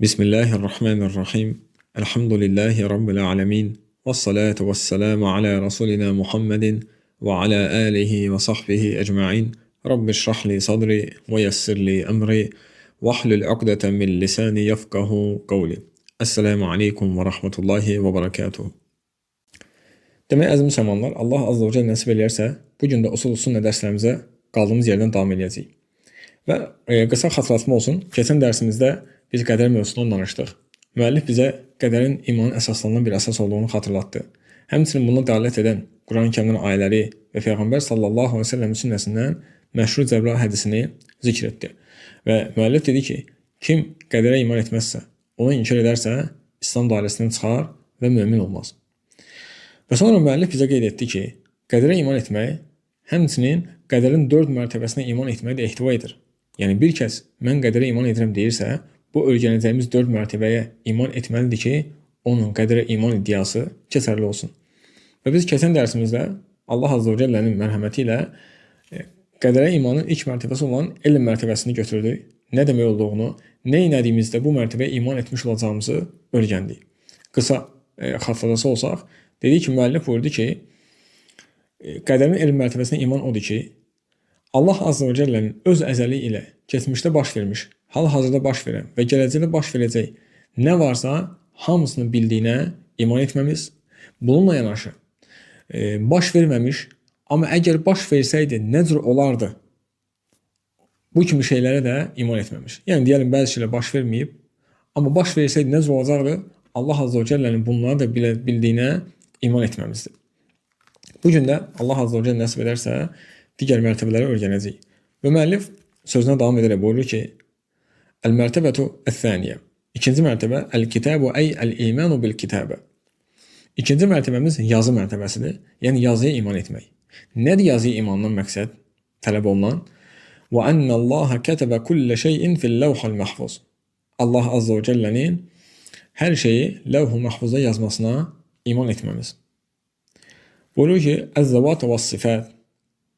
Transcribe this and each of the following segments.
Bismillahirrahmanirrahim. Elhamdülillahi Rabbil alemin. Vessalatu vesselamu ala Rasulina Muhammedin ve ala alihi ve sahbihi ecma'in. Rabbi şrahli sadri ve yessirli emri ve ahlul uqdeten min lisani yefkahu qavli. Esselamu aleykum ve rahmetullahi ve berekatuhu. Demək, əziz müsəlmanlar, Allah azza və cəl nəsib eləyərsə, bu gün də usul sünnə dərslərimizə qaldığımız yerdən davam edəcəyik. Və qısa xatırlatma olsun, keçən dərsimizdə biz qədər mövzusundan danışdıq. Müəllif bizə qədərin imanın əsaslanan bir əsas olduğunu xatırlatdı. Həmçinin buna dəlalət edən Quran-ı Kərimin ayələri və Peyğəmbər sallallahu əleyhi və səlləm sünnəsindən məşhur Cəbrayıl hədisini zikr etdi. Və müəllif dedi ki, kim qədərə iman etməzsə, onu inkar edərsə, İslam dairəsindən çıxar və mömin olmaz. Və sonra müəllif bizə qeyd etdi ki, qədərə iman etmək, həmçinin qədərin 4 mərtəbəsinə iman etməyi də ehtiva edir. Yəni bir kəs mən qədərə iman edirəm deyirsə, bu öyrənəcəyimiz 4 mərtəbəyə iman etməlidir ki, onun qədərə iman iddiası keçərli olsun. Və biz keçən dərsimizdə Allah azza və cəllənin mərhəməti ilə qədərə imanın ilk mərtəbəsi olan elm mərtəbəsini götürdük. Nə demək olduğunu, nə etdiyimizdə bu mərtəbəyə iman etmiş olacağımızı öyrəndik. Qısa xatırladası olsaq, dedik ki, müəllif buyurdu ki, qədərin elm mərtəbəsinə iman odur ki, Allah azza və cəllənin öz əzəli ilə keçmişdə baş vermiş, hal-hazırda baş verən və gələcəkdə baş verəcək nə varsa hamısını bildiyinə iman etməmiz. Bununla yanaşı, baş verməmiş, amma əgər baş versəydi nə cür olardı? Bu kimi şeylərə də iman etməmiş. Yəni, deyəlim, bəzi şeylər baş verməyib, amma baş versəydi nə cür olacaqdı? Allah azza və cəllənin bunları da bildiyinə iman etməmizdir. Bu gün də Allah azza və cəllə nəsib edərsə, digər mərtəbələri öyrənəcəyik. Və müəllif sözünə davam edərək buyurur ki, Əl-mərtəbətu əth-thaniyə. İkinci mərtəbə əl-kitabu əy əl-imanu bil-kitabə. İkinci mərtəbəmiz yazı mərtəbəsidir. Yəni yazıya iman etmək. Nədir yazıya imandan məqsəd? Tələb olunan və ənəllaha kətəbə kullə şeyin fil-ləvhəl məhfuz. Allah azza və cəllənin hər şeyi ləvh-ü məhfuza yazmasına iman etməmiz. Buyurur ki, əz-zəvat və sifət,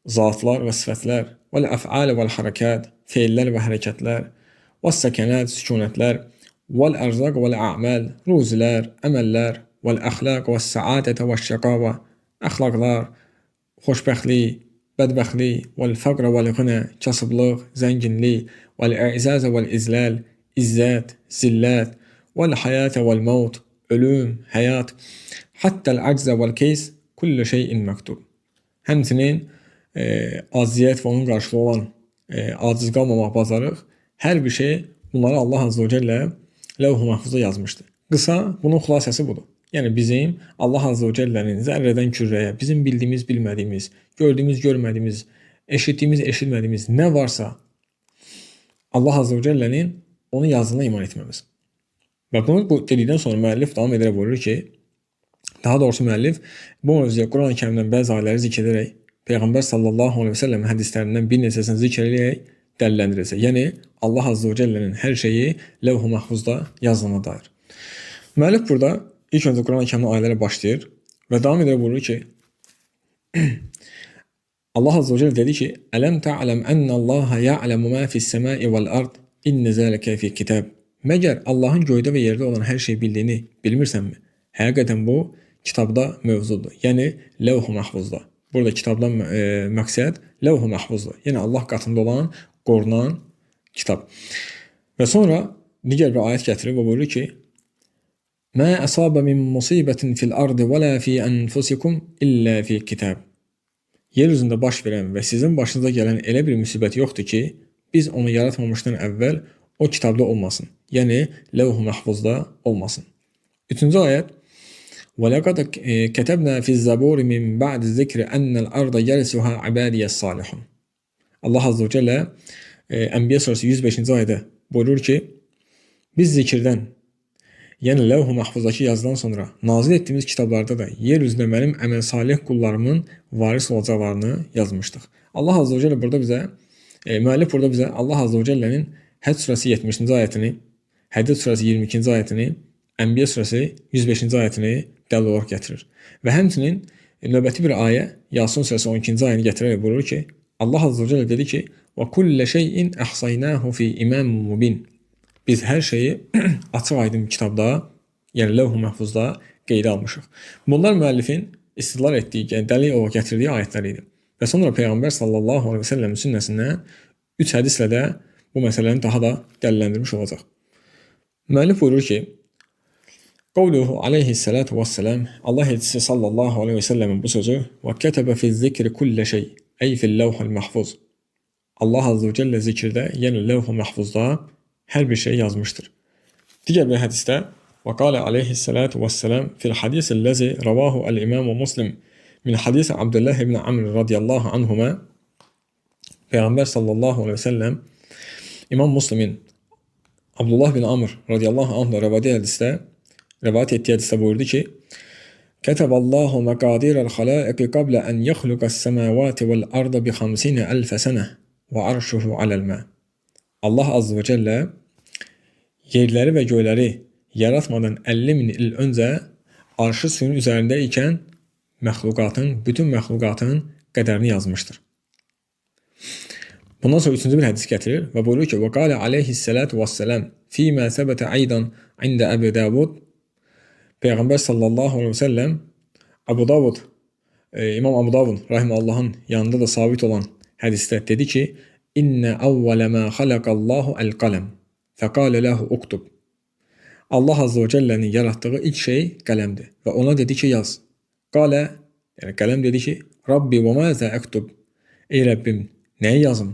zatlar və sifətlər, vəl-əf'al vəl-hərəkət, feillər və hərəkətlər, vəs-səkanət, sükunətlər, vəl-ərzaq vəl-ə'məl, ruzilər, əməllər, vəl-əxlaq vəs-səadət vəş-şəqavə, əxlaqlar, xoşbəxtlik, bədbəxtlik, vəl-fəqr vəl-ğinə, kasıblıq, zənginlik, vəl-ə'izəz vəl-izləl, izzət, zillət, vəl-həyat vəl-mavt, ölüm, həyat, həttəl-əczə vəl-keys, kullu şeyin məktub. Həmçinin aciziyyət və onun qarşılığı olan aciz qalmamaq, bacarıq, hər bir şey bunları Allah azza və cəllə ləvh-ü məhfuza yazmışdır. Qısa, bunun xülasəsi budur. Yəni bizim Allah azza və cəllənin zərrədən kürrəyə, bizim bildiyimiz, bilmədiyimiz, gördüyümüz, görmədiyimiz, eşitdiyimiz, eşitmədiyimiz nə varsa Allah azza və cəllənin onu yazdığına iman etməmiz. Və bunu dedikdən sonra müəllif davam edərək buyurur ki, daha doğrusu müəllif bu mövzuya Quran-ı Kərimdən bəzi ayələri zikr edərək, Peyğəmbər sallallahu aleyhi və səlləm hədislərindən bir neçəsini zikr edərək dəliləndirəcək. Yəni, Allah azza və cəllənin hər şeyi ləvh-ü məhfuzda yazdığına dair. Müəllif burada ilk öncə Quran-ı Kərimin ayələrə başlayır və davam edərək buyurur ki, Allah azza və cəllə dedi ki, Ələm tə'ələm ənəllaha ya'ləmu mə fis-səmai vəl-ard inne zəlikə fi kitab. Məgər Allahın göydə və yerdə olan hər şeyi bildiyini bilmirsənmi? Həqiqətən bu kitabda mövzudur. Yəni, ləvh-ü məhfuzda. Burada kitabdan məqsəd ləvh-ü məhfuzdur. Yəni, Allah qatında olan, qorunan kitab. Və sonra digər bir ayət gətirir və buyurur ki, Mə əsabə min musibətin fil-ardı və lə fi ənfusikum illə fi kitab. Yer üzündə baş verən və sizin başınıza gələn elə bir müsibət yoxdur ki, biz onu yaratmamışdan əvvəl o kitabda olmasın. Yəni, ləvh-ü məhfuzda olmasın. Üçüncü ayət, وَلَقَدْ كَتَبْنَا فِي الزَّبُورِ مِنْ بَعْدِ الذِّكْرِ أَنَّ الْأَرْضَ يَرِثُهَا عِبَادِيَ الصَّالِحُونَ. Allah azza və cəllə Ənbiya surəsi 105-ci ayədə buyurur ki, biz zikirdən, yəni ləvh-ü məhfuzdakı yazıdan sonra nazil etdiyimiz kitablarda da yer üzündə mənim əməl salih qullarımın varis olacaqlarını yazmışdıq. Allah azza və cəllə burada bizə, müəllif burada bizə Allah azza və cəllənin Həcc surəsi 70-ci ayətini, Hədid surəsi 22-ci ayətini, Ənbiya surəsi 105-ci ayətini dəlil olaraq gətirir. Və həmçinin növbəti bir ayə, Yasin surəsi 12-ci ayəni gətirərək buyurur ki, Allah azza və cəllə dedi ki, وَكُلَّ شَيْءٍ أَحْصَيْنَاهُ فِي إِمَامٍ مُبِينٍ. biz hər şeyi açıq aydın kitabda, yəni Levh-i Məhfuzda qeydə almışıq. Bunlar müəllifin istidlal etdiyi, yəni dəlil olaraq gətirdiyi ayətlər idi. Və sonra Peyğəmbər sallallahu aleyhi və səlləmin sünnəsindən 3 hədislə də bu məsələni daha da dəliləndirmiş olacaq. Müəllif buyurur ki, Qavluhu aleyhissalatu vesselam, Allah elçisi sallallahu aleyhi və səlləmin bu sözü və kətəbə fi zikri kullə şey, ey fil levhul mahfuz. Allah azze və cəllə zikirdə, yəni levh-i məhfuzda hər bir şey yazmışdır. Digər bir hədisdə və qalə aleyhissalatu vesselam fil hadisəl-ləzi ravahu el-imam Muslim min hadis Abdullah ibn Amr radiyallahu anhuma. Peyğəmbər sallallahu aleyhi və səlləm İmam Muslimin Abdullah bin Amr radiyallahu anhla rivayet etdiyi hədisdə buyurdu ki, Kətəbəllahu məqadirəl xalaiqi qablə ən yəxluqəs səməvati vəl arda bi 50.000 sənə və arşuhu aləl-mə. Allah azze və cəllə yerləri və göyləri yaratmadan 50.000 il öncə arşı suyun üzərində ikən bütün məxluqatın qədərini yazmışdır. Bundan sonra 3-cü bir hədis gətirir və buyurur ki, və qalə aleyhissalatu vesselam fīmə səbətə aydan ində Əbu Davud. Peyğəmbər sallallahu aleyhi və səlləm İmam Abu Davud rahiməhəllahın yanında da sabit olan hədisdə dedi ki, İnnə əvvələ mə xaləqəllahu əl-qələm fəqalə ləhu uktub. Allah azze və cəllənin yaratdığı ilk şey qələmdir və ona dedi ki, yaz. Qalə, yəni qələm dedi ki, Rabbi və məzə əktub. Ey Rəbbim, nəyi yazım?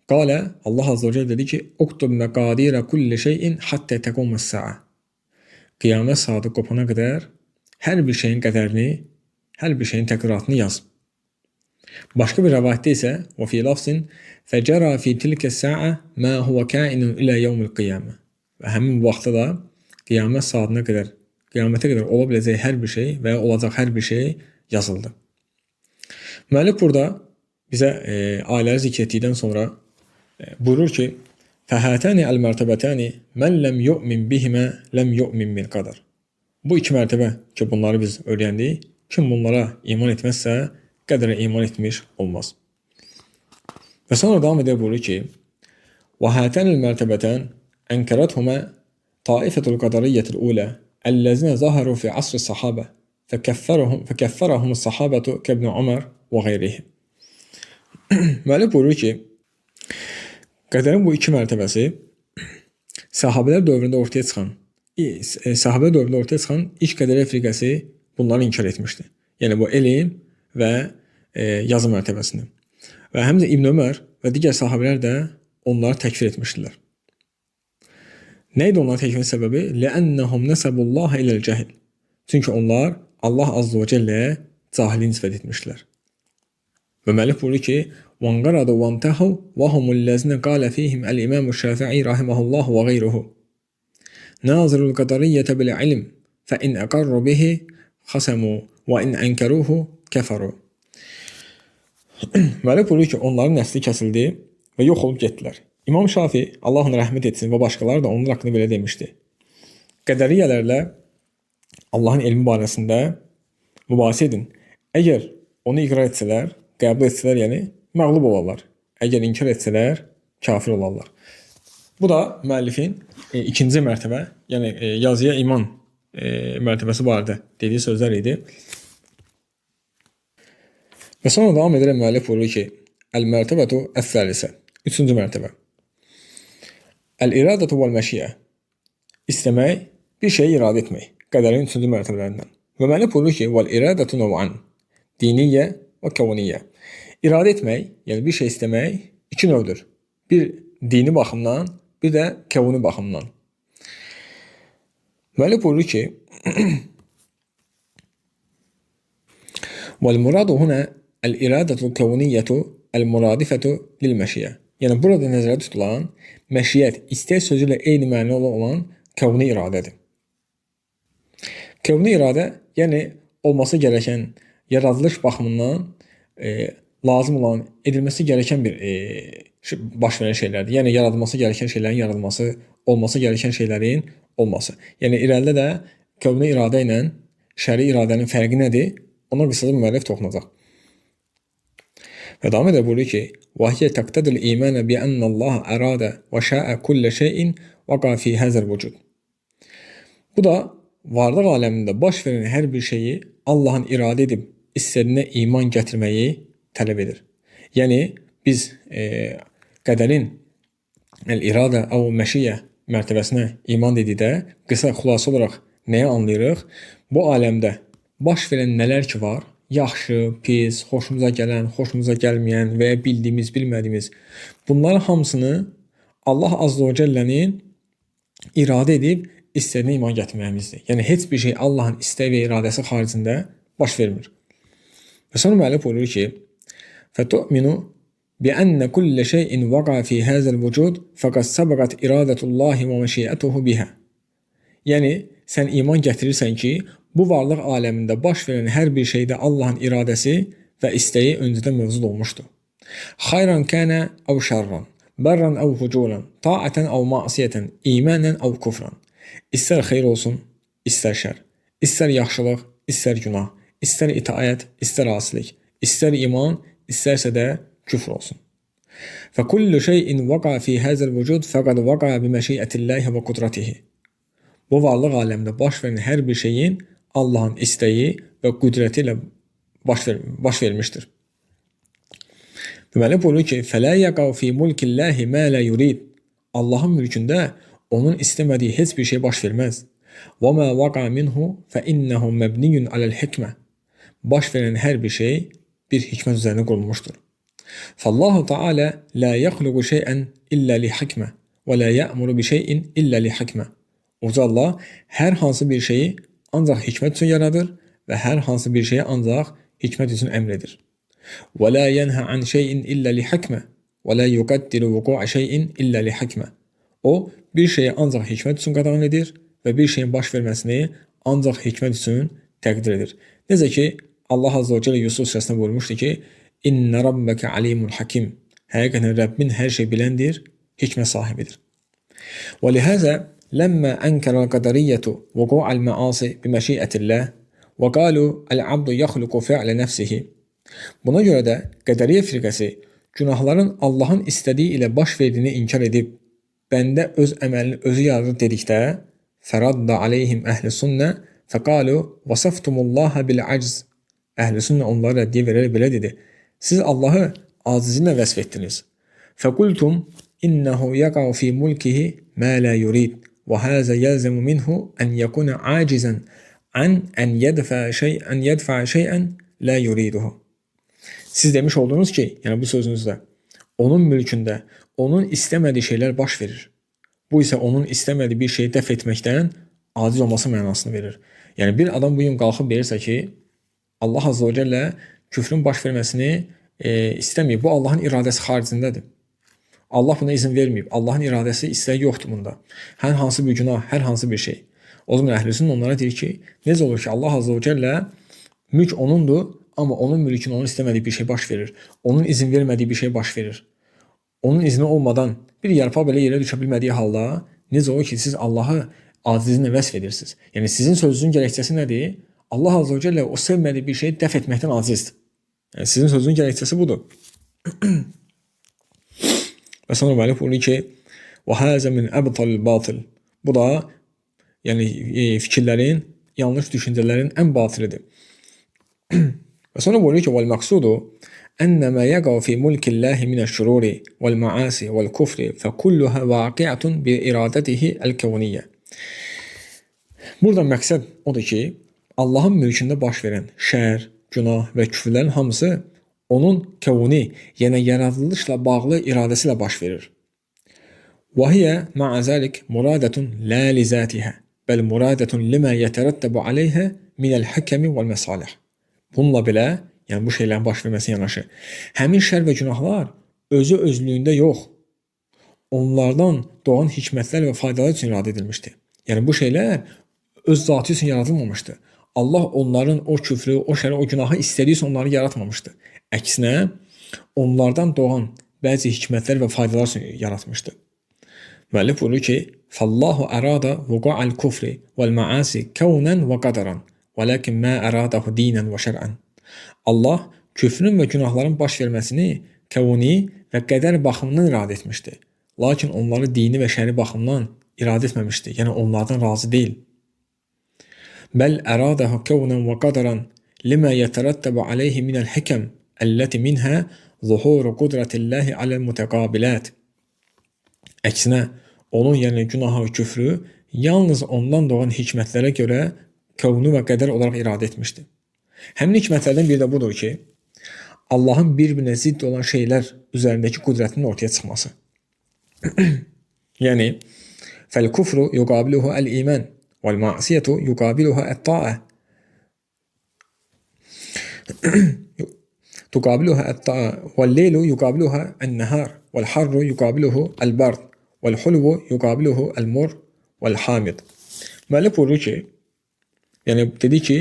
Qalə, Allah azze və cəllə dedi ki, uktub məqadirə kulli şeyin hattə təqumməs səə. Qiyamət saati qopana qədər hər bir şeyin qədərini, hər bir şeyin təqdiratını yaz. Başqa bir rəvayətdə isə və fi lafzin fəcərə fi tilkə səə mə huvə kainun ilə yevmil qiyamə. Və həmin bu vaxtda da qiyamətə qədər ola biləcək hər bir şey və ya olacaq hər bir şey yazıldı. Müəllif burada bizə ayələri zikr etdikdən sonra buyurur ki, Fəhətəni əl-mərtəbətəni mən ləm yu'min bihimə ləm yu'min min qadar. Bu iki mərtəbə ki, bunları biz öyrəndik, kim bunlara iman etməzsə, qədərə iman etmiş olmaz. Və sonra davam edə buyurur ki, وَهَاتَنِ الْمَرْتَبَتَانِ أَنْكَرَتْهُمَا طَائِفَةُ الْقَدَرِيَّةِ الْأُولَى الَّذِينَ ظَهَرُوا فِي عَصْرِ الصَّحَابَةِ فَكَفَّرَهُمُ الصَّحَابَةُ كَابْنِ عُمَرَ وَغَيْرِهِ. Müəllif buyurur ki, qədərin bu iki mərtəbəsi sahabələr dövründə ortaya çıxan ilk qədərə firqəsi bunları inkar etmişdi. Yəni bu elm və yazı mərtəbəsini. Və həmcə İbn Ömər və digər sahabələr də onları təkfir etmişdilər. Nə idi onların təkfir səbəbi? Ləənnəhum nəsəbullaha iləl-cəhil. Çünki onlar Allah azze və cəlləyə cahili nisbət etmişdilər. Və müəllif buyurur ki, وَانْقَرَضُوا وَانْتَهُوا وَهُمُ الَّذِينَ قَالَ فِيهِمْ الْإِمَامُ الشَّافِعِي رَحِمَهُ اللَّهُ وَغَيْرُهُ نَاظِرُ الْقَدَرِيَّةَ بِالْعِلْمِ فَإِنْ أَقَرُّوا بِهِ خَصَمُوا وَإِنْ أَنْكَرُوهُ كَفَرُوا. Müəllif buyurur ki, onların nəsli kəsildi və yox olub getdilər. İmam Şafi, Allah ona rəhmət etsin və başqaları da onun haqqında belə demişdi. Qədəriyyələrlə Allahın elmi barəsində mübahisə edin. Əgər onu iqrar etsələr, qəbul etsələr, yəni məğlub olarlar. Əgər inkar etsələr, kafir olarlar. Bu da müəllifin ikinci mərtəbə, yəni yazıya iman mərtəbəsi barədə dediyi sözlər idi. Və sonra davam edərək müəllif buyurur ki, Əl-mərtəbətu əs-səlisə, üçüncü mərtəbə. Əl-iradətu vəl-məşiyə, istəmək, bir şeyi iradə etmək, qədərin üçüncü mərtəbələrindən. Və müəllif buyurur ki, vəl-iradətu nəv'an, diniyyə və kəvniyyə. İradə etmək, yəni bir şey istəmək iki növdür. Bir dini baxımdan, bir də kəvni baxımdan. Müəllif buyurur ki, vəl-muradu huna əl-iradətu kəvniyyətu əl-muradifətu lil-məşiyyə. Yəni burada nəzərdə tutulan məşiyyət, istək sözü ilə eyni mənalı olan kəvni iradədir. Kəvni iradə, yəni olması gərəkən yaradılış baxımından lazım olan, edilməsi gərəkən bir baş verən şeylərdir. Yəni yaradılması gərəkən şeylərin yaradılması, olması gərəkən şeylərin olması. Yəni irəlidə də kəvni iradə ilə şəri iradənin fərqi nədir? Ona qısaca müəllif toxunacaq. Və davam edə buyurur ki, وَهِيَ تَقْتَدِ الْإِيمَانَ بِأَنَّ اللَّهَ أَرَادَ وَشَاءَ كُلَّ شَيْءٍ vaqa fi hazal vücud. Bu da varlıq aləmində baş verən hər bir şeyi Allahın iradə edib istədiyinə iman gətirməyi tələb edir. Yəni biz qədərin el-iradə əv məşiyyə mərtəbəsinə iman dedikdə qısa xülasə olaraq nəyə anlayırıq? Bu aləmdə baş verən nələr ki var, yaxşı, pis, xoşumuza gələn, xoşumuza gəlməyən və ya bildiyimiz, bilmədiyimiz bunların hamısını Allah Azza və Cəllənin iradə edib istədiyinə iman gətirməyimizdir. Yəni heç bir şey Allahın istəyi və iradəsi xaricində baş vermir. Və sonra müəllif buyurur ki: "Fətu'minu bi'anna kull şey'in vaqa fi hazal vücud faqad sabaqat iradatullahi və məşiyyətuhu biha." Yəni sən iman gətirirsən ki, bu varlıq aləmində baş verən hər bir şeydə Allahın iradəsi və istəyi öncədən mövcud olmuşdur. Xayran kana aw şarran, barran aw fucuran, ta'atan aw ma'siyatan, imanan aw kufran. İstər xeyir olsun, istər şər, istər yaxşılıq, istər günah, istər itaət, istər asilik, istər iman, istərsə də küfr olsun. فَكُلُّ شَيْءٍ وَقَعَ فِي هَذَا الْوُجُودِ فَقَدْ وَقَعَ بِمَشِيئَةِ اللّٰهِ وَقُدْرَتِهِ. Bu varlıq aləmində baş verən hər bir şeyin Allahın istəyi və qüdrəti ilə baş vermişdir. Deməli buyurur ki: "Fələ yaqau fi mulkillahi ma la yurid." Allahın mülkündə onun istəmədiyi heç bir şey baş verməz. "Və ma vaqa minhu fa innehu mabniyun alal hikmə." Baş verən hər bir şey bir hikmət üzərində qurulmuşdur. "Fallahu Teala la yakhluqu şey'an illa li hikmə və la ya'muru bi şey'in illa li hikmə." Uca Allah hər hansı bir şeyi ancaq hikmət üçün yaradır və hər hansı bir şeyi ancaq hikmət üçün əmr edir. "Və la yanha an şey'in illa li hikmə və la yuqaddiru vuqu'a şey'in illa li hikmə." O bir şeyi ancaq hikmət üçün qadağan edir və bir şeyin baş verməsini ancaq hikmət üçün təqdir edir. Necə ki Allah Azza və Cəllə Yusuf surəsində buyurmuşdu ki: "İnne rabbeke alimul hakim." Həqiqətən Rəbbin hər şey biləndir, hikmət sahibidir. Və lihaza lamma ankara al-qadariyyetu vuqu'a al-ma'asi bi məşiyyətillah və qalu al-abdu yakhluqu fi'la nefsihi. Buna görə də qədəriyyə firqəsi günahların Allahın istədiyi ilə baş verdiyini inkar edib, bəndə öz əməlini özü yaradır dedikdə, fəradda aleyhim əhl-i sünnə fəqalu vasaftumullah bil-acz. Əhl-i sünnə onlara rəddiyə verərək belə dedi: "Siz Allahı acizlə vəsf etdiniz. Fəqultum innehu yaqa'u fi mulkihi ma la yurid və haza yalzamu minhu an yakuna acizan an yadfa şey'an la yuriduhu." Siz demiş oldunuz ki, yəni bu sözünüzdə, onun mülkündə onun istəmədiyi şeylər baş verir. Bu isə onun istəmədiyi bir şeyi dəf etməkdən aciz olması mənasını verir. Yəni bir adam bu gün qalxıb deyirsə ki, Allah Azza və Cəllə küfrün baş verməsini istəməyib. Bu Allahın iradəsi xaricindədir. Allah buna izin verməyib. Allahın iradəsi, istəyi yoxdur bunda. Hər hansı bir günah, hər hansı bir şey. O zaman əhl-i onlara deyir ki, necə olur ki Allah Azza və Cəllə mülk onundur, amma onun mülkünə onun istəmədiyi bir şey baş verir. Onun izin vermədiyi bir şey baş verir. Onun izni olmadan bir yarpaq belə yerə düşə bilmədiyi halda necə olur ki siz Allahı acizlə vəsf edirsiniz. Yəni sizin sözünüzün gərəkçəsi nədir? Allah Azza və Cəllə o sevmədiyi bir şeyi dəf etməkdən acizdir. Yəni sizin sözünün gərəkçəsi budur. Və sonra müəllif buyurur ki: "Və haza min abtalil batil." Bu da yəni fikirlərin, yanlış düşüncələrin ən batilidir. Və sonra buyurur ki: "Vel maksudu enne ma yaqa'u fi mulkillahi mineş-şururi vel-ma'asi vel-kufri fekulluha vaqi'atun bi iradatihi el-kewniyyə." Burada məqsəd odur ki, Allahın mülkündə baş verən şər, günah və küfrlərin hamısı onun kəvni, yəni yaradılışla bağlı iradəsi ilə baş verir. Və hiyə ma'a zalik muradətun la li zatiha, bəl muradətun lima yeterattabu alayha min el-hikmi vel-masalih. Bununla belə, yəni bu şeylərin baş verməsinə yanaşı, həmin şər və günahlar özü özlüyündə yox, onlardan doğan hikmətlər və faydalar üçün iradə edilmişdir. Yəni bu şeylər öz zatı üçün yaradılmamışdır. Allah onların o küfrü, o şəri, o günahı istədiyi üçün onları yaratmamışdır. Əksinə, onlardan doğan bəzi hikmətlər və faydalar üçün yaratmışdır. Müəllif buyurur ki: "Fallahu arada vuqu'al kufri vel ma'asi kawnan və qadaran, velakin ma aradahu dinan və şer'an." Allah küfrün və günahların baş verməsini kəvni və qədər baxımından iradə etmişdir. Lakin onları dini və şəri baxımdan iradə etməmişdi. Yəni onlardan razı deyil. Bəl əradahu kəvnən və qadaran limə yətərəttəbu aleyhi minəl hikəm əlləti minhə zuhuru qudrətilləhi aləl mütəqabilət. Əksinə, onun yəni günahı və küfrü yalnız ondan doğan hikmətlərə görə kəvnu və qədər olaraq iradə etmişdi. Həmin hikmətlərdən biri də budur ki, Allahın bir-birinə zidd olan şeylər üzərindəki qüdrətinin ortaya çıxması. Yəni, fəl-kufru yuqabiluhu əl-iman vəl-ma'siyyətu yuqabiluha ət-ta'a. Tuqabiluha ət-ta'a vəl-leylu yuqabiluha ən-nəhar vəl-harru yuqabiluhu əl-bard vəl-hulvu yuqabiluhu əl-mur vəl-hamid. Müəllif buyurur ki, yəni dedi ki,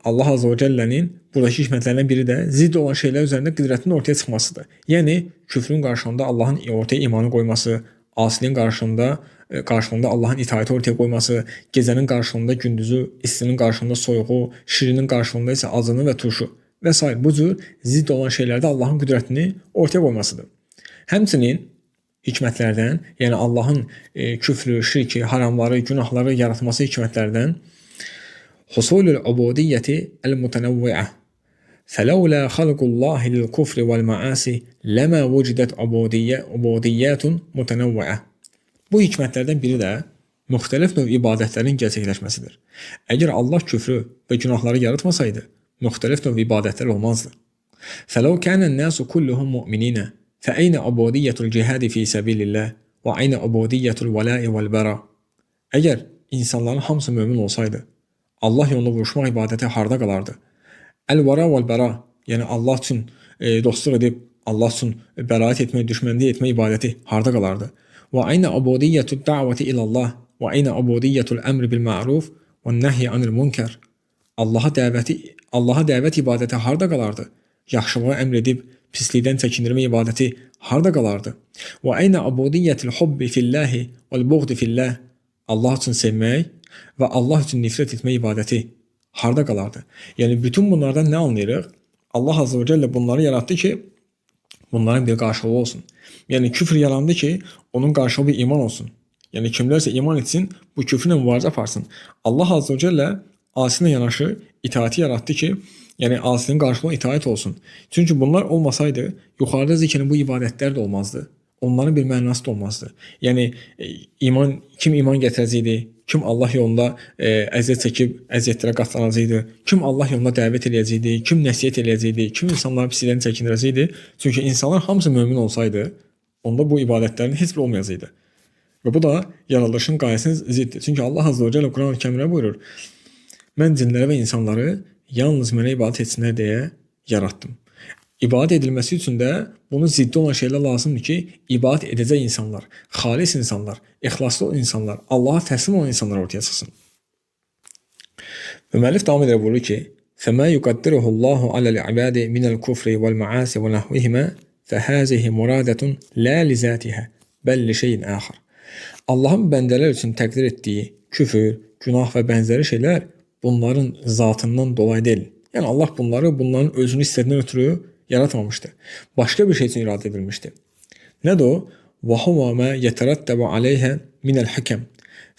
Allah Azze və Cəllənin buradakı hikmətlərindən biri də zidd olan şeylər üzərində qüdrətinin ortaya çıxmasıdır. Yəni, küfrün qarşılığında Allahın ortaya imanı qoyması, asiliyin qarşılığında Allahın itaəti ortaya qoyması, gecənin qarşılığında gündüzü, istinin qarşılığında soyuğu, şirinin qarşılığında isə acını və turşu və s. Bu cür zidd olan şeylərdə Allahın qüdrətini ortaya qoymasıdır. Həmçinin hikmətlərdən, yəni Allahın küfrü, şirki, haramları, günahları yaratması hikmətlərdən husulul ubudiyyəti el-mutenevvi'ə fələulə xalqullahi lil-kufri vəl-məasi ləmə vücidət ubudiyyətun mutenevvi'ə. Bu hikmətlərdən biri də müxtəlif növ ibadətlərin gerçəkləşməsidir. Əgər Allah küfrü və günahları yaratmasaydı, müxtəlif növ ibadətlər olmazdı. Fələv kənən nəsu kulluhum mu'mininə fəeynə ubudiyyətul cihadi fi səbilillah və aynə ubudiyyətul vələi vəl-bəra. Əgər insanların hamısı mömin olsaydı, Allah yolunda vuruşmaq ibadəti harda qalardı? Əl-vəra vəl-bəra, yəni Allah üçün dostluq edib, Allah üçün bəraət etmək, düşmənlik etmək ibadəti harda qalardı? Və aynə ubudiyyətul da'vati ilallah və aynə ubudiyyətul əmri bil-ma'ruf və nəhyi anil munkar. Allaha dəvət ibadəti harda qalardı? Yaxşılığa əmr edib, pislikdən çəkindirmə ibadəti harda qalardı? Və aynə ubudiyyətul hubbi fillahi vəl-buğdi fillah. Allah üçün sevmək və Allah üçün nifrət etmək ibadəti harda qalardı? Yəni, bütün bunlardan nə anlayırıq? Allah Azze və Cəllə bunları yaratdı ki, bunların bir qarşılığı olsun. Yəni, küfr yarandı ki, onun qarşılığı bir iman olsun. Yəni, kimlərsə iman etsin, bu küfrlə mübarizə aparsın. Allah Azze və Cəllə asilə yanaşı itaəti yaratdı ki, yəni asilinin qarşılığı itaət olsun. Çünki bunlar olmasaydı, yuxarıda zikrin bu ibadətlər də olmazdı. Onların bir mənası da olmazdı. Yəni, kim iman gətirəcəkdi, kim Allah yolunda əziyyət çəkib, əziyyətlərə qatlanacaqdı, kim Allah yolunda dəvət edəcəkdi, kim nəsiyyət edəcəkdi, kim insanları pislikdən çəkindirəcəkdi. Çünki insanlar hamısı mömin olsaydı, onda bu ibadətlərin heç bir olmayacaqdı. Və bu da yaradılışın qayəsinin ziddir. Çünki Allah Azze və Cəllə Quran-ı Kərimdə buyurur, mən cinləri və insanları yalnız mənə ibadət etsinlər deyə yaratdım. İbadət edilməsi üçün də bunun ziddi olan şeylər lazımdır ki, ibadət edəcək insanlar, xalis insanlar, ixlaslı insanlar, Allaha təslim olan insanlar ortaya çıxsın. Və müəllif davam edərək buyurur ki, فَمَا يُقَدِّرُهُ اللّٰهُ عَلَى الْعِبَادِ مِنَ الْكُفْرِ وَالْمَعَاسِ وَنَحْوِهِمَا فَهَذِهِ مُرَادَةٌ لَا لِذَاتِهَا بَلْ لِشَيْءٍ آخَرٍ. Allahın bəndələr üçün təqdir etdiyi küfür, günah və bənzəri şeylər bunların zatından dolayı deyil. Yəni Allah bunların özünü istədiyindən ötürü yaratmamışdı. Başqa bir şey üçün iradə edilmişdi. Nədir o? وَهُوَ مَا يَتَرَتَّبُ عَلَيْهَا مِنَ الْحِكَمِ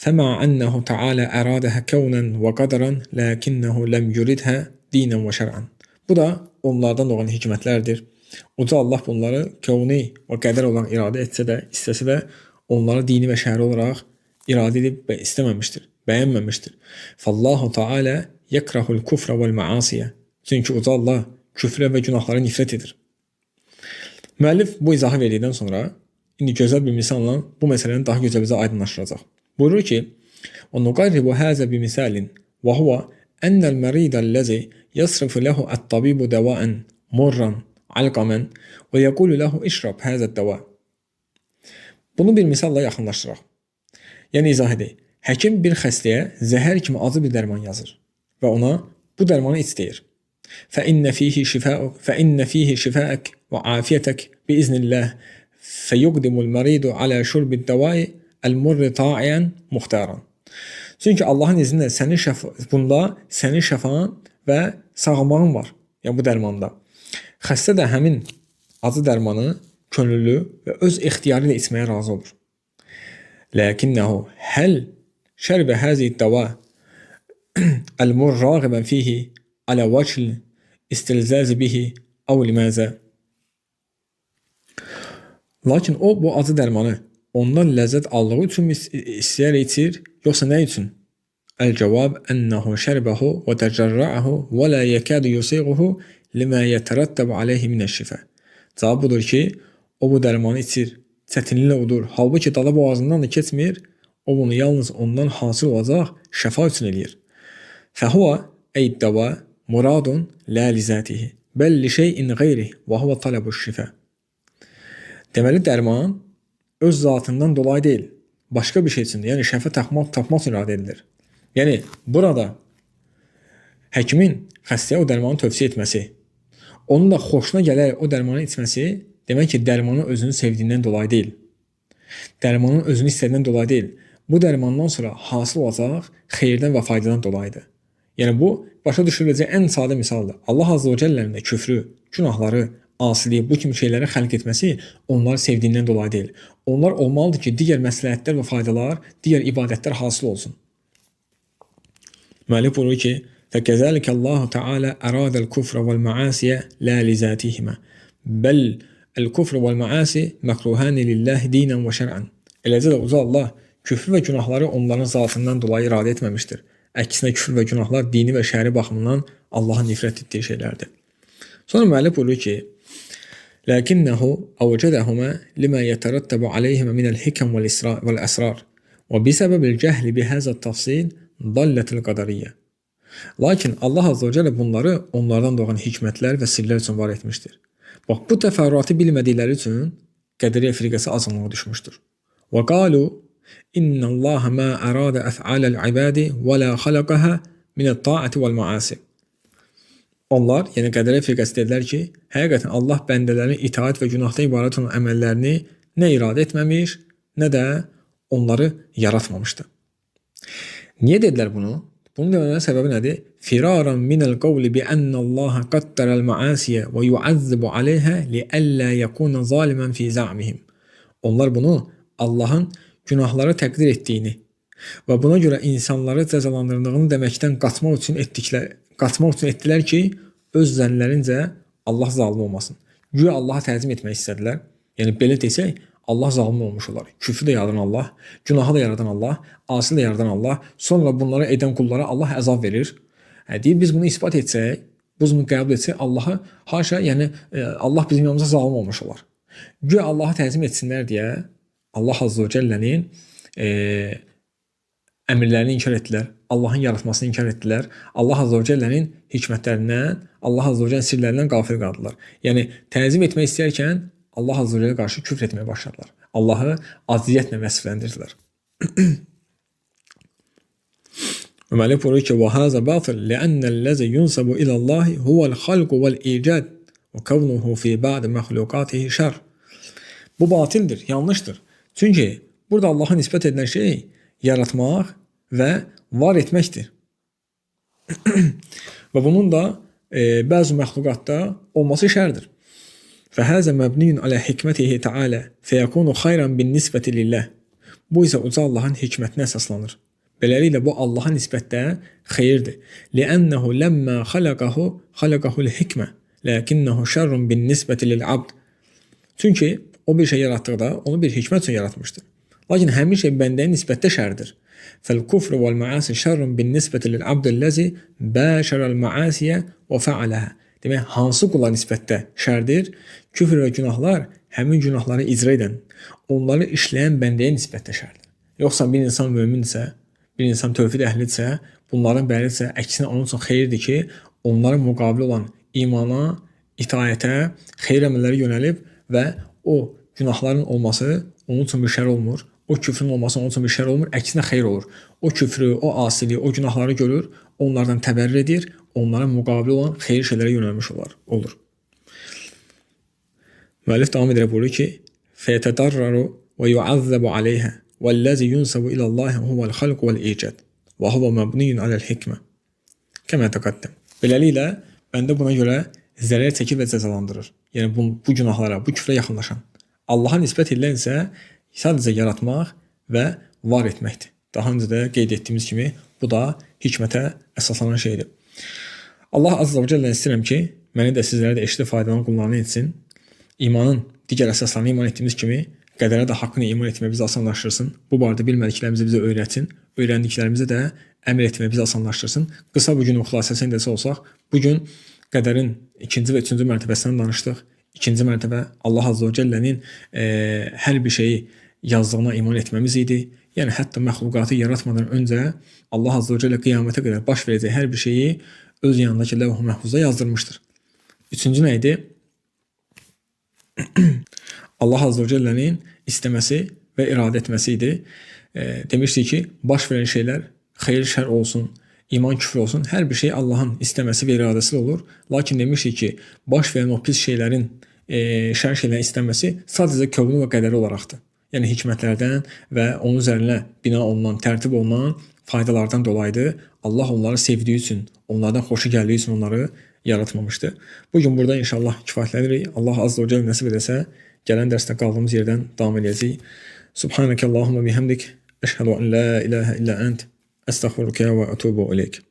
فَمَعَ أَنَّهُ تَعَالَى أَرَادَهَا كَوْنًا وَقَدَرًا لَكِنَّهُ لَمْ يُرِدْهَا دِينًا وَشَرْعًا. Bu da onlardan doğan hikmətlərdir. Uca Allah bunları kəvni və qədər olan iradə etsə də, istəsə də onları dini və şəri olaraq iradə edib və istəməmişdir, bəyənməmişdir. فَاللّٰهُ تَعَالَى يَكْرَهُ الْكُفْرَ وَالْمَعَاسِيَ. Çünki uca Allah küfrə və günahlara nifrət edir. Müəllif bu izahı verdikdən sonra indi gözəl bir misalla bu məsələni daha gözəl bizə aydınlaşdıracaq. Buyurur ki, وَنُقَرِّبُ هَذَا بِمِثَالٍ وَهُوَ أَنَّ الْمَرِيدَ الَّذِي يَصْرِفُ لَهُ الطَّبِيبُ دَوَاءً مُرًّا عَلْقَمًا وَيَقُولُ لَهُ اِشْرَبْ هَذَا الدَّوَاء. Bunu bir misalla yaxınlaşdıraq. Yəni izah edək. Həkim bir xəstəyə zəhər kimi acı bir dərman yazır və ona bu dərmanı iç deyir. فَإِنَّ فِيهِ شِفَاءَكَ وَعَافِيَتَكَ بِإِذْنِ اللّٰهِ فَيُقْدِمُ الْمَرِيدُ عَلَى شُرْبِ الدَّوَاءِ الْمُرِّ طَاعِيًا مُخْتَارًا. Çünki Allahın izni ilə bunda sənin şəfan və sağlamağın var. Yəni bu dərmanda. Xəstə də həmin acı dərmanı könüllü və öz ixtiyarı ilə içməyə razı olur. لكنه هل شرب هذه الدواء المر راغبا فيه على وجه الاستلذاذ به أو لماذا؟ Lakin o bu acı dərmanı ondan ləzzət aldığı üçün istəyər içir, yoxsa nə üçün? El-cavab ennehu şerbehu ve tecerra'ahu ve la yekadu yusighuhu lima yeterattabu aleyhi mineşşifa. Cavab budur ki, o bu dərmanı içir, çətinliklə udur. Halbuki dalı boğazından da keçmir, o bunu yalnız ondan hasıl olacaq şəfa üçün eləyir. Fəhuva ey-dəva muradun la lizatihi, bəl li şeyin qeyri və huva talabuş şifa. Deməli, dərman öz zatından dolayı deyil, başqa bir şey üçündür. Yəni, şəfa tapmaq üçün iradə edilir. Yəni, burada həkimin xəstəyə o dərmanı tövsiyə etməsi, onun da xoşuna gələrək o dərmanı içməsi, demək ki, dərmanı özünü sevdiyindən dolayı deyil. Dərmanın özünü istədiyindən dolayı deyil. Bu dərmandan sonra hasıl olacaq xeyirdən və faydadan dolayıdır. Yəni, bu, başa düşüləcək ən sadə misaldır. Allah Azze və Cəllənin də küfrü, günahları, asiliyi, bu kimi şeyləri xəlq etməsi onları sevdiyindən dolayı deyil. Onlar olmalıdır ki, digər məsləhətlər və faydalar, digər ibadətlər hasıl olsun. Müəllif buyurur ki, فَكَذَلِكَ اللّٰهُ تَعَالَى أَرَادَ الْكُفْرَ وَالْمَعَاسِيَ لَا لِذَاتِهِمَا بَلْ الْكُفْرُ وَالْمَعَاسِ مَكْرُوهَانِ لِلّٰهِ دِينًا وَشَرْعًا. Eləcə də uca Allah küfür və günahları onların zatından dolayı iradə etməmişdir. Əksinə küfür və günahlar dini və şəri baxımından Allahın nifrət etdiyi şeylərdir. Sonra müəllif buyurur ki, لكنه أوجدهما لما يترتب عليهما من الحكم والأسرار وبسبب الجهل بهذا التفصيل ضلت القدرية. Lakin Allah Azze ve Celle bunları onlardan doğan hikmətlər və sirlər üçün var etmişdir. Bax, bu təfərrüatı bilmədikləri üçün qədəriyyə firqəsi azınlığa düşmüşdür. وَقَالُوا إِنَّ اللّٰهَ مَا أَرَادَ أَفْعَالَ الْعِبَادِ وَلَا خَلَقَهَا مِنَ الطَّاعَةِ وَالْمَعَاسِ. Onlar, yəni qədəriyyə firqəsi dedilər ki, həqiqətən Allah bəndələrin itaat və günahdan ibarət olan əməllərini nə iradə etməmiş, nə də onları yaratmamışdı. Niyə dedilər bunu? Bunun demələrinin səbəbi nədir? Firaran minəl qavli bi ənəllaha qaddərəl məasiyə və yuəzzibu aleyhə liəllə yəkuna zalimən fi zə'mihim. Onlar bunu Allahın günahları təqdir etdiyini və buna görə insanları cəzalandırdığını deməkdən qaçmaq üçün etdilər ki, öz zənlərincə Allah zalim olmasın. Güya Allaha təzim etmək istədilər. Yəni, belə desək, Allah zalim olmuş olar. Küfrü də yaradan Allah, günahı da yaradan Allah, asi də yaradan Allah, sonra bunları edən qullara Allah əzab verir. Deyib, biz bunu ispat etsək, biz bunu qəbul etsək, Allahı, haşa, yəni Allah bizim yanımıza zalim olmuş olar. Güya Allahı təzim etsinlər deyə Allah Azze ve Celle'nin əmirlərini inkar etdilər, Allahın yaratmasını inkar etdilər, Allah Azze ve Celle'nin hikmətlərindən, Allah Azze ve Celle'nin sirlərindən qafil qaldılar. Yəni, təzim etmək istəyərkən Allah Azze ve Celle'yə qarşı küfr etməyə başladılar. Allahı aciziyyətlə vəsfləndirdilər. Müəllif buyurur ki, وَهَذَا بَاطِلٌ لِأَنَّ الَّذِي يُنْسَبُ إِلَى اللّٰهِ هُوَ الْخَلْقُ وَالْإِيجَادُ وَكَوْنُهُ فِي بَعْدِ مَخْلُقَاتِهِ شَرٌ. Bu batildir, yanlışdır. Çünki burada Allah'a nisbət edilən şey yaratmaq və var etməkdir. Və bunun da bəzi məxluqatda olması şərdir. فَهَذَا مَبْنِيٌ عَلَى حِكْمَتِهِ تَعَالَى فَيَكُونُ خَيْرًا بِالنِّسْبَةِ لِلّٰهِ. Bu isə uca Allahın hikmətinə əsaslanır. Beləliklə, bu Allaha nisbətdə xeyirdir. لِأَنَّهُ لَمَّا خَلَقَهُ الْحِكْمَةِ لَكِنَّهُ شَرٌ بِالنِّسْبَةِ لِلْعَبْدِ. Çünki o bir şey yaratdıqda onu bir hikmət üçün yaratmışdır. Lakin həmin şey bəndəyə nisbətdə şərdir. فَالْكُفْرُ وَالْمَعَاسِ شَرٌ بِالنِّسْبَةِ لِلْعَبْدِ الَّذِي بَاشَرَ الْمَعَاسِيَ وَفَعَلَهَا. Demək, hansı qula nisbətdə şərdir? Küfr və günahlar həmin günahları icra edən, onları işləyən bəndəyə nisbətdə şərdir. Yoxsa bir insan mömindirsə, bir insan tövhid əhlidirsə, bunların bəridirsə, əksinə onun üçün xeyirdir ki, onların müqabili olan imana, itaətə, xeyir əməlləri yönəlib və o günahların olması onun üçün bir şər olmur. O küfrün olması onun üçün bir şər olmur, əksinə xeyir olur. O küfrü, o asili, o günahları görür, onlardan təbərrür edir, onlara müqabil olan xeyir şeylərə yönəlmiş olur. Müəllif davam edərək buyurur ki, فَيَتَدَرَّرُ وَيُعَذَّبُ عَلَيْهَا وَالَّذِي يُنْسَبُ إِلَى اللّٰهِ هُوَ الْخَلْقُ وَالْإِيجَادُ وَهُوَ مَبْنِيٌّ عَلَى الْحِكْمَةِ كَمَا تَقَدَّمَ. Beləliklə, bəndə buna görə zərər çəkir və cəzalandırır. Yəni, bu günahlara, bu küfrə yaxınlaşan. Allaha nisbət edilən isə sadəcə yaratmaq və var etməkdir. Daha öncə də qeyd etdiyimiz kimi bu da hikmətə əsaslanan şeydir. Allah Azza və Cəllə istəyirəm ki, məni də sizləri də eşidib faydalan qullarını etsin. İmanın digər əsaslarına iman etdiyimiz kimi qədərə də haqqını iman etməyi bizi asanlaşdırsın. Bu barədə bilmədiklərimizi bizə öyrətsin. Öyrəndiklərimizi də əmr etməyi bizi asanlaşdırsın. Qısa bu günün xülasəsini desə olsaq, bu gün qədərin ikinci və üçüncü mərtəbəsindən danışdıq. İkinci mərtəbə Allah Azza və Cəllənin hər bir şeyi yazdığına iman etməmiz idi. Yəni hətta məxluqatı yaratmadan öncə Allah Azza və Cəllə qiyamətə qədər baş verəcək hər bir şeyi öz yanındakı levh-i məhfuzda yazdırmışdır. Üçüncü nə idi? Allah Azza və Cəllənin istəməsi və iradə etməsi idi. Demişdik ki, baş verən şeylər xeyir şər olsun, iman küfür olsun, hər bir şey Allahın istəməsi və iradəsi olur. Lakin demişdik ki, baş verən o pis şeylərin, şər şeylərin istəməsi sadəcə kövnü və qədəri olaraqdır. Yəni hikmətlərdən və onun üzərinə bina olunan, tərtib olunan faydalardan dolayıdır. Allah onları sevdiyi üçün, onlardan xoşu gəldiyi üçün onları yaratmamışdır. Bugün burada inşallah kifayətlənirik. Allah Azza və Cəllə nəsib edəsə, gələn dərsdə qaldığımız yerdən davam edəcəyik. Subhanəkəllahumma bihamdik, əşhədu an la ilahə illə ənt, əstəğfiruka və ətubu ileyk.